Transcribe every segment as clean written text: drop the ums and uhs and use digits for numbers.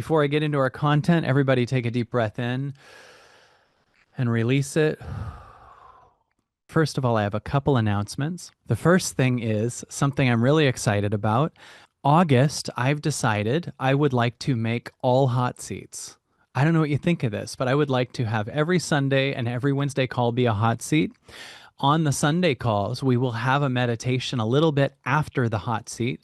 Before I get into our content, everybody take a deep breath in and release it. First of all, I have a couple announcements. The first thing is something I'm really excited about. August, I've decided I would like to make all hot seats. I don't know what you think of this, but I would like to have every Sunday and every Wednesday call be a hot seat. On the Sunday calls, we will have a meditation a little bit after the hot seat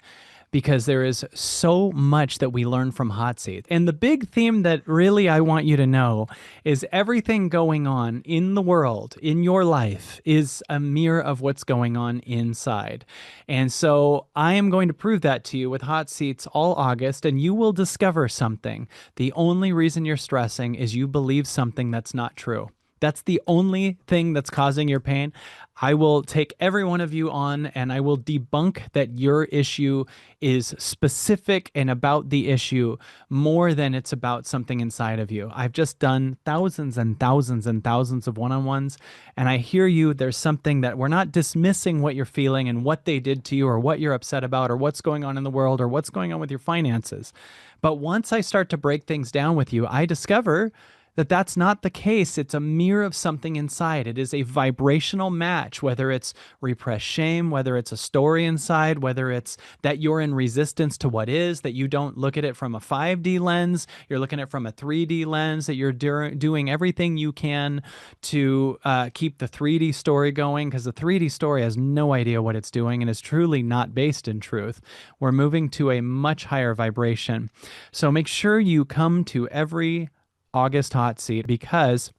because there is so much that we learn from hot seat. And the big theme that really I want you to know is everything going on in the world, in your life, is a mirror of what's going on inside. And so I am going to prove that to you with hot seats all August, and you will discover something. The only reason you're stressing is you believe something that's not true. That's the only thing that's causing your pain. I will take every one of you on and I will debunk that your issue is specific and about the issue more than it's about something inside of you. I've just done thousands and thousands and thousands of one-on-ones, and I hear you. There's something that we're not dismissing what you're feeling and what they did to you or what you're upset about or what's going on in the world or what's going on with your finances. But once I start to break things down with you, I discover that that's not the case. It's a mirror of something inside. It is a vibrational match, whether it's repressed shame, whether it's a story inside, whether it's that you're in resistance to what is, that you don't look at it from a 5D lens, you're looking at it from a 3D lens, that you're doing everything you can to keep the 3D story going, because the 3D story has no idea what it's doing and is truly not based in truth. We're moving to a much higher vibration. So make sure you come to every August hot seat because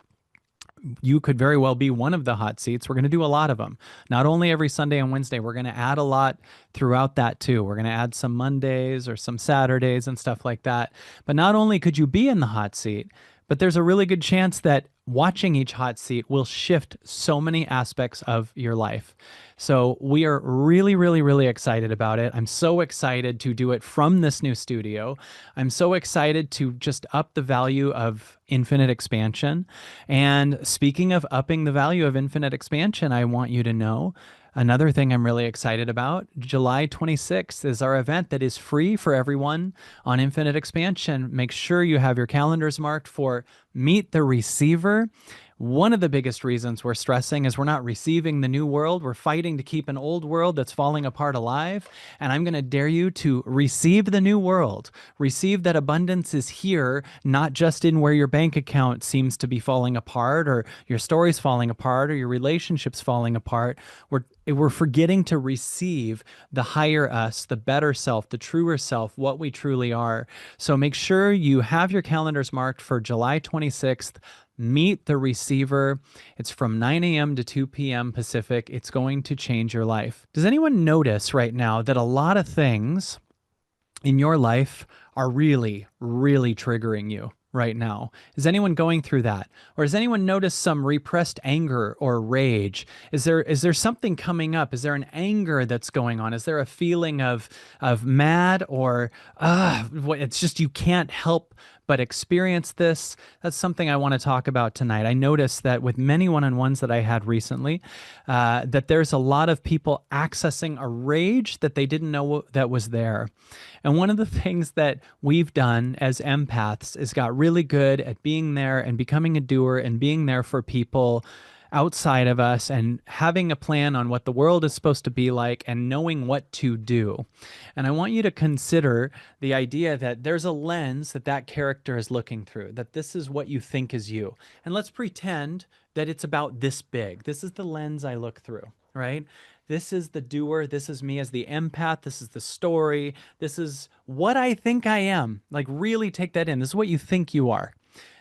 you could very well be one of the hot seats. We're going to do a lot of them. Not only every Sunday and Wednesday, we're going to add a lot throughout that too. We're going to add some Mondays or some Saturdays and stuff like that. But not only could you be in the hot seat, but there's a really good chance that watching each hot seat will shift so many aspects of your life. So we are really, really, really excited about it. I'm so excited to do it from this new studio. I'm so excited to just up the value of infinite expansion. And speaking of upping the value of infinite expansion, I want you to know another thing I'm really excited about. July 26th is our event that is free for everyone on Infinite Expansion. Make sure you have your calendars marked for Meet the Receiver. One of the biggest reasons we're stressing is we're not receiving the new world. We're fighting to keep an old world that's falling apart alive. And I'm going to dare you to receive the new world. Receive that abundance is here, not just in where your bank account seems to be falling apart or your story's falling apart or your relationships falling apart. We're forgetting to receive the higher us, the better self, the truer self, what we truly are. So make sure you have your calendars marked for July 26th. Meet the Receiver. It's from 9 a.m. to 2 p.m. Pacific. It's going to change your life. Does anyone notice right now that a lot of things in your life are really, really triggering you right now? Is anyone going through that? Or has anyone noticed some repressed anger or rage? Is there something coming up? Is there an anger that's going on? Is there a feeling of mad or it's just you can't help but experience this? That's something I want to talk about tonight. I noticed that with many one-on-ones that I had recently, that there's a lot of people accessing a rage that they didn't know that was there. And one of the things that we've done as empaths is got really good at being there and becoming a doer and being there for people outside of us and having a plan on what the world is supposed to be like and knowing what to do. And I want you to consider the idea that there's a lens that that character is looking through, that this is what you think is you. And let's pretend that it's about this big. This is the lens I look through, right? This is the doer. This is me as the empath. This is the story. This is what I think I am. Like, really take that in. This is what you think you are.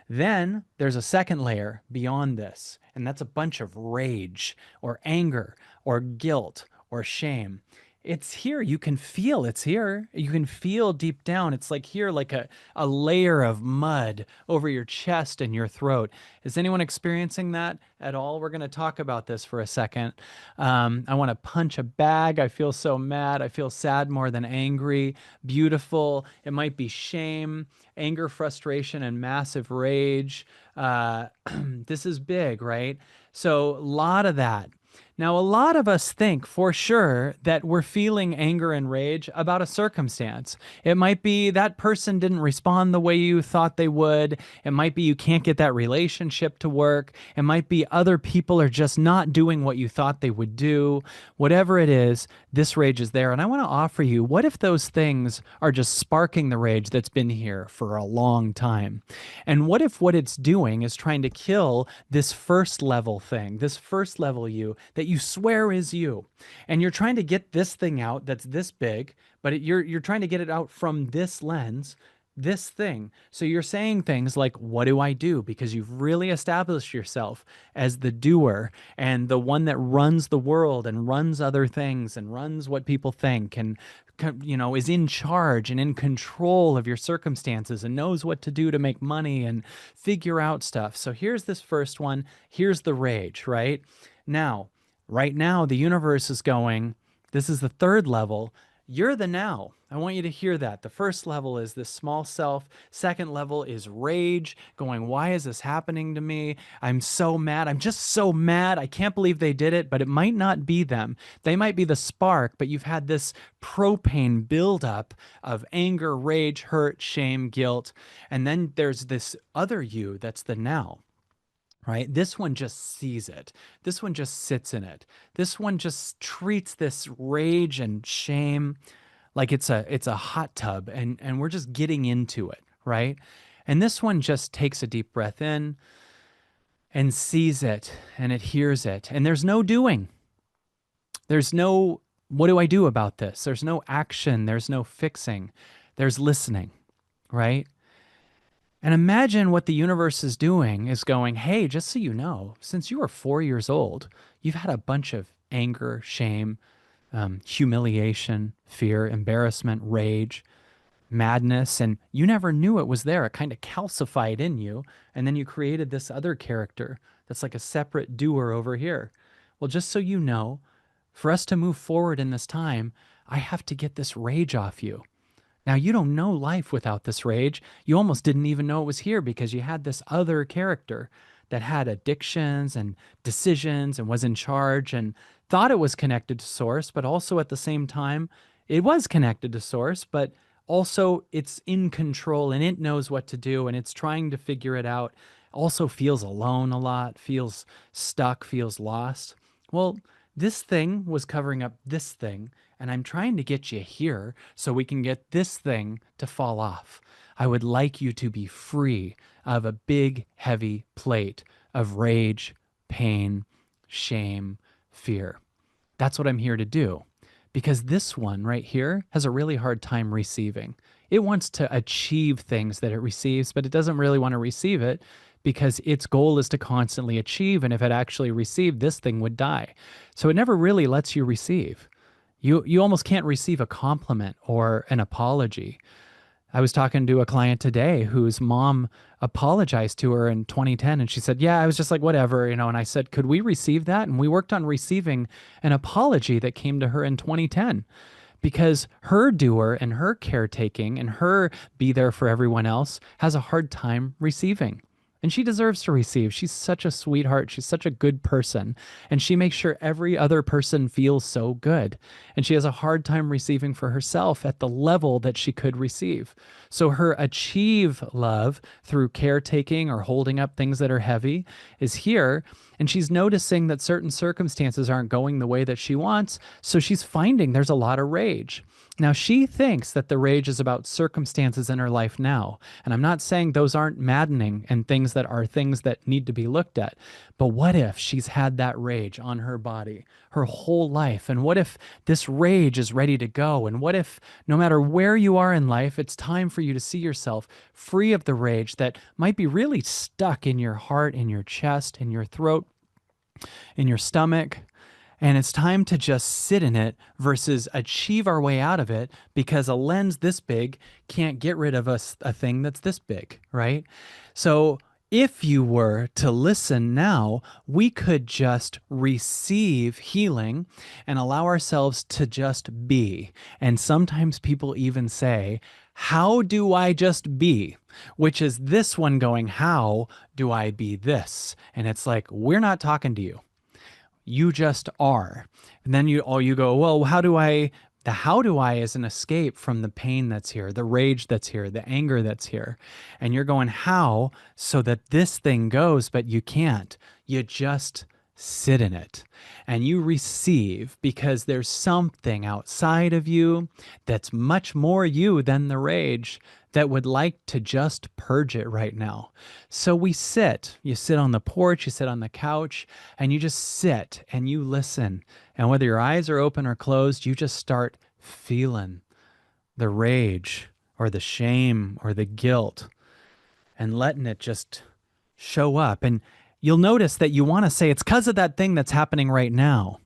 Then there's a second layer beyond this, and that's a bunch of rage or anger or guilt or shame. It's here. You can feel it's here. You can feel deep down. It's like here, like a layer of mud over your chest and your throat. Is anyone experiencing that at all? We're going to talk about this for a second. I want to punch a bag. I feel so mad. I feel sad more than angry. Beautiful. It might be shame, anger, frustration, and massive rage. This is big, right? So a lot of that. Now, a lot of us think for sure that we're feeling anger and rage about a circumstance. It might be that person didn't respond the way you thought they would. It might be you can't get that relationship to work. It might be other people are just not doing what you thought they would do. Whatever it is, this rage is there. And I want to offer you, what if those things are just sparking the rage that's been here for a long time? And what if what it's doing is trying to kill this first level thing, this first level you that you swear is you? And you're trying to get this thing out that's this big, but you're trying to get it out from this lens, this thing. So you're saying things like, what do I do? Because you've really established yourself as the doer and the one that runs the world and runs other things and runs what people think and is in charge and in control of your circumstances and knows what to do to make money and figure out stuff. So here's this first one. Here's the rage, right? Now, right now, the universe is going, this is the third level. You're the now. I want you to hear that. The first level is this small self. Second level is rage, going, why is this happening to me? I'm so mad. I'm just so mad. I can't believe they did it, but it might not be them. They might be the spark, but you've had this propane buildup of anger, rage, hurt, shame, guilt. And then there's this other you that's the now. Right? This one just sees it. This one just sits in it. This one just treats this rage and shame like it's a hot tub and we're just getting into it, right? And this one just takes a deep breath in and sees it and it hears it. And there's no doing. There's no, what do I do about this? There's no action. There's no fixing. There's listening, right? And imagine what the universe is doing is going, hey, just so you know, since you were 4 years old, you've had a bunch of anger, shame, humiliation, fear, embarrassment, rage, madness, and you never knew it was there. It kind of calcified in you. And then you created this other character that's like a separate doer over here. Well, just so you know, for us to move forward in this time, I have to get this rage off you. Now, you don't know life without this rage. You almost didn't even know it was here because you had this other character that had addictions and decisions and was in charge and thought it was connected to source, but also at the same time, it was connected to source, but also it's in control and it knows what to do and it's trying to figure it out. Also feels alone a lot, feels stuck, feels lost. Well, this thing was covering up this thing, and I'm trying to get you here so we can get this thing to fall off. I would like you to be free of a big, heavy plate of rage, pain, shame, fear. That's what I'm here to do. Because this one right here has a really hard time receiving. It wants to achieve things that it receives, but it doesn't really want to receive it because its goal is to constantly achieve. And if it actually received, this thing would die. So it never really lets you receive. You almost can't receive a compliment or an apology. I was talking to a client today whose mom apologized to her in 2010 and she said, yeah, I was just like, whatever, and I said, could we receive that? And we worked on receiving an apology that came to her in 2010 because her doer and her caretaking and her be there for everyone else has a hard time receiving. And she deserves to receive. She's such a sweetheart. She's such a good person. And she makes sure every other person feels so good. And she has a hard time receiving for herself at the level that she could receive. So her achieve love through caretaking or holding up things that are heavy is here. And she's noticing that certain circumstances aren't going the way that she wants. So she's finding there's a lot of rage. Now, she thinks that the rage is about circumstances in her life now. And I'm not saying those aren't maddening and things that are things that need to be looked at. But what if she's had that rage on her body her whole life? And what if this rage is ready to go? And what if no matter where you are in life, it's time for you to see yourself free of the rage that might be really stuck in your heart, in your chest, in your throat, in your stomach? And it's time to just sit in it versus achieve our way out of it because a lens this big can't get rid of a thing that's this big, right? So if you were to listen now, we could just receive healing and allow ourselves to just be. And sometimes people even say, how do I just be? Which is this one going, how do I be this? And it's like, we're not talking to you. You just are. And then you go, well, how do I, the how do I is an escape from the pain that's here, the rage that's here, the anger that's here. And you're going, how so that this thing goes, but you can't. You just sit in it and you receive because there's something outside of you that's much more you than the rage that would like to just purge it right now. So we sit, you sit on the porch, you sit on the couch, and you just sit and you listen. And whether your eyes are open or closed, you just start feeling the rage or the shame or the guilt and letting it just show up. And you'll notice that you want to say, it's because of that thing that's happening right now.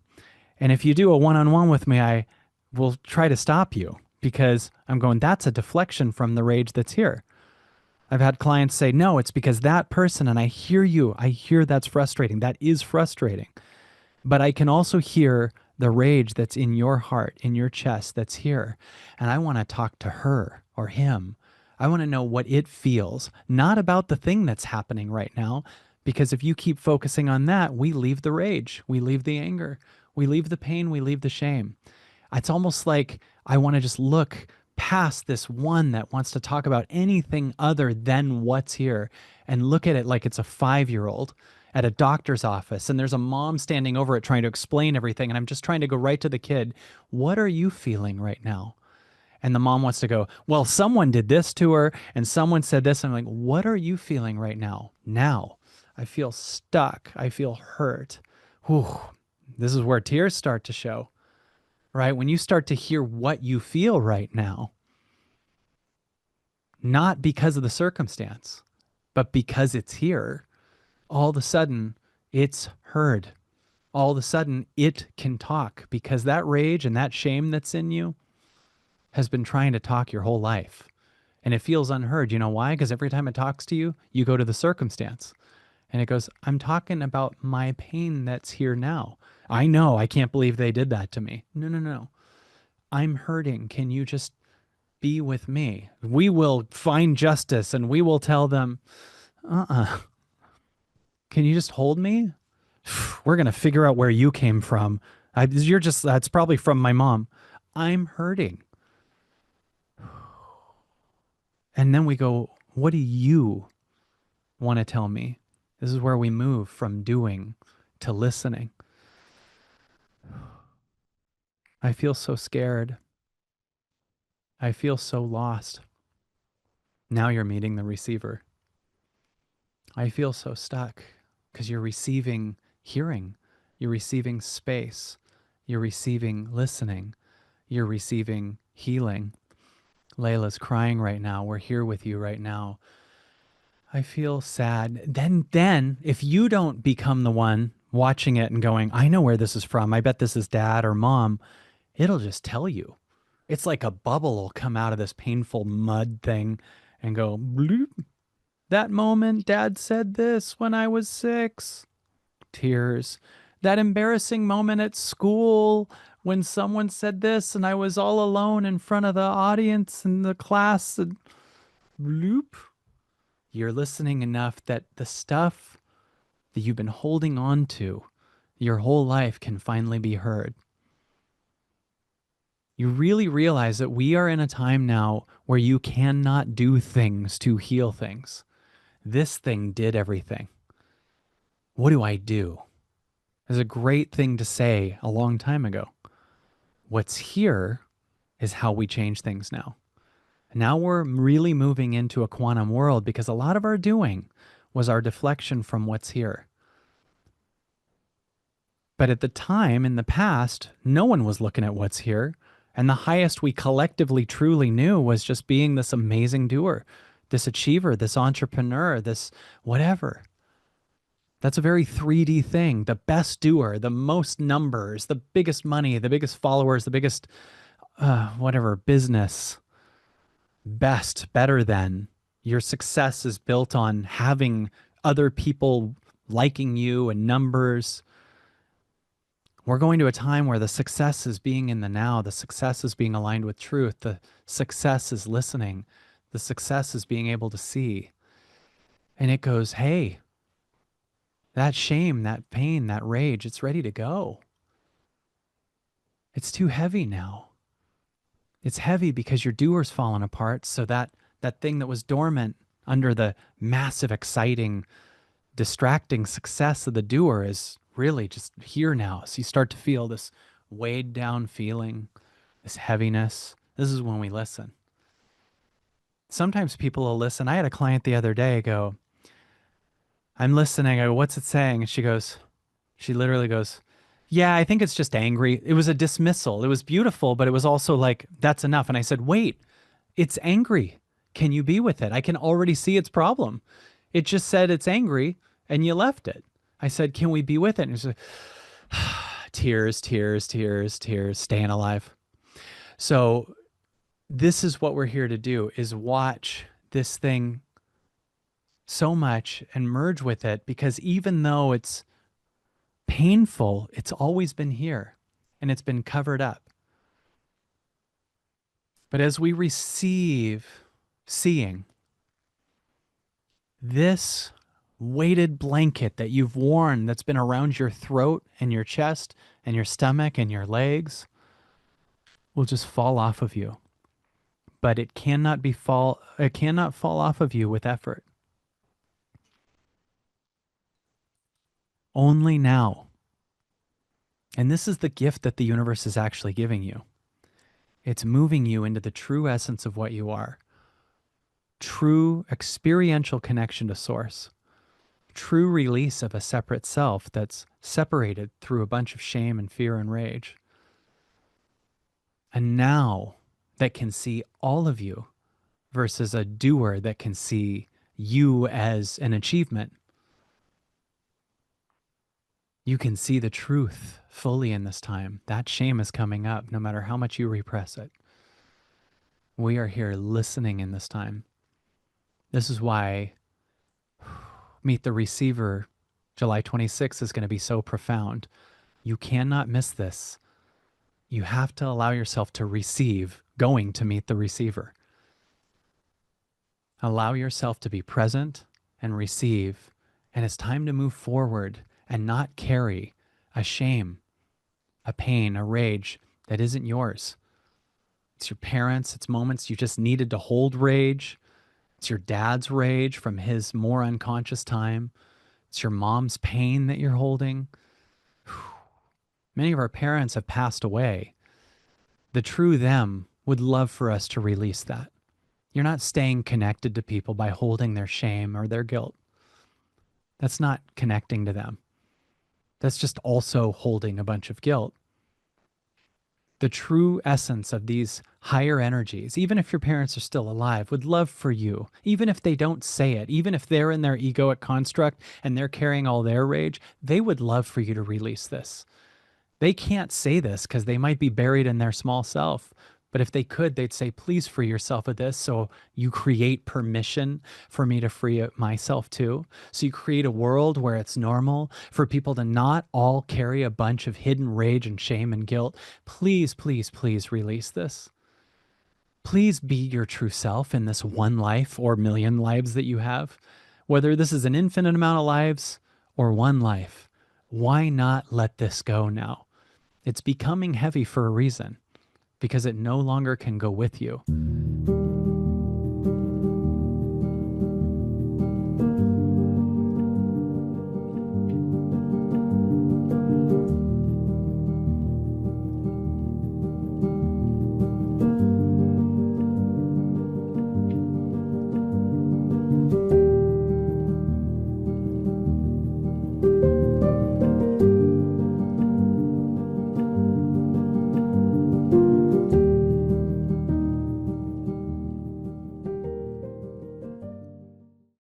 And if you do a one on one with me, I will try to stop you because I'm going, that's a deflection from the rage that's here. I've had clients say, no, it's because that person, and I hear you. I hear that's frustrating. That is frustrating. But I can also hear the rage that's in your heart, in your chest, that's here. And I want to talk to her or him. I want to know what it feels, not about the thing that's happening right now. Because if you keep focusing on that, we leave the rage, we leave the anger, we leave the pain, we leave the shame. It's almost like I want to just look past this one that wants to talk about anything other than what's here and look at it like it's a 5-year-old at a doctor's office and there's a mom standing over it trying to explain everything. And I'm just trying to go right to the kid. What are you feeling right now? And the mom wants to go, well, someone did this to her and someone said this. I'm like, what are you feeling right now? Now I feel stuck. I feel hurt. Whew. This is where tears start to show, right? When you start to hear what you feel right now, not because of the circumstance, but because it's here, all of a sudden it's heard. All of a sudden it can talk because that rage and that shame that's in you has been trying to talk your whole life. And it feels unheard. You know why? Because every time it talks to you, you go to the circumstance. And it goes, I'm talking about my pain that's here now. I know, I can't believe they did that to me. No, no, no. I'm hurting. Can you just be with me? We will find justice and we will tell them, can you just hold me? We're going to figure out where you came from. That's probably from my mom. I'm hurting. And then we go, what do you want to tell me? This is where we move from doing to listening. I feel so scared. I feel so lost. Now you're meeting the receiver. I feel so stuck because you're receiving hearing. You're receiving space. You're receiving listening. You're receiving healing. Layla's crying right now. We're here with you right now. I feel sad. Then if you don't become the one watching it and going, I know where this is from. I bet this is dad or mom. It'll just tell you. It's like a bubble will come out of this painful mud thing and go, bloop. That moment dad said this when I was 6. Tears. That embarrassing moment at school when someone said this and I was all alone in front of the audience and the class and bloop. You're listening enough that the stuff that you've been holding on to your whole life can finally be heard. You really realize that we are in a time now where you cannot do things to heal things. This thing did everything. What do I do? It's a great thing to say a long time ago. What's here is how we change things now. Now we're really moving into a quantum world because a lot of our doing was our deflection from what's here. But at the time in the past, no one was looking at what's here. And the highest we collectively truly knew was just being this amazing doer, this achiever, this entrepreneur, this whatever. That's a very 3D thing. The best doer, the most numbers, the biggest money, the biggest followers, the biggest whatever business, best, better than. Your success is built on having other people liking you and numbers. We're going to a time where the success is being in the now. The success is being aligned with truth. The success is listening. The success is being able to see. And it goes, hey, That shame, that pain, that rage, it's ready to go. It's too heavy now. It's heavy because your doer's fallen apart. So that thing that was dormant under the massive, exciting, distracting success of the doer is really just here now. So you start to feel this weighed down feeling, this heaviness. This is when we listen. Sometimes people will listen. I had a client the other day go, I'm listening. I go, what's it saying? And she literally goes, yeah, I think it's just angry. It was a dismissal. It was beautiful, but it was also like, that's enough. And I said, wait, it's angry. Can you be with it? I can already see its problem. It just said it's angry and you left it. I said, can we be with it? And she said, tears, tears, tears, tears, staying alive. So this is what we're here to do is watch this thing so much and merge with it, because even though it's painful, it's always been here and it's been covered up. But as we receive seeing this weighted blanket that you've worn that's been around your throat and your chest and your stomach and your legs will just fall off of you. But it cannot fall off of you with effort. Only now. And this is the gift that the universe is actually giving you. It's moving you into the true essence of what you are. True experiential connection to source. True release of a separate self that's separated through a bunch of shame and fear and rage. And now that can see all of you versus a doer that can see you as an achievement. You can see the truth fully in this time. That shame is coming up no matter how much you repress it. We are here listening in this time. This is why Meet the Receiver July 26th is going to be so profound. You cannot miss this. You have to allow yourself to receive going to meet the receiver. Allow yourself to be present and receive. And it's time to move forward and not carry a shame, a pain, a rage that isn't yours. It's your parents. It's moments you just needed to hold rage. It's your dad's rage from his more unconscious time. It's your mom's pain that you're holding. Many of our parents have passed away. The true them would love for us to release that. You're not staying connected to people by holding their shame or their guilt. That's not connecting to them. That's just also holding a bunch of guilt. The true essence of these higher energies, even if your parents are still alive, would love for you, even if they don't say it, even if they're in their egoic construct and they're carrying all their rage, they would love for you to release this. They can't say this because they might be buried in their small self. But if they could, they'd say, please free yourself of this. So you create permission for me to free myself too. So you create a world where it's normal for people to not all carry a bunch of hidden rage and shame and guilt. Please, please, please release this. Please be your true self in this one life or million lives that you have. Whether this is an infinite amount of lives or one life, why not let this go now? It's becoming heavy for a reason, because it no longer can go with you.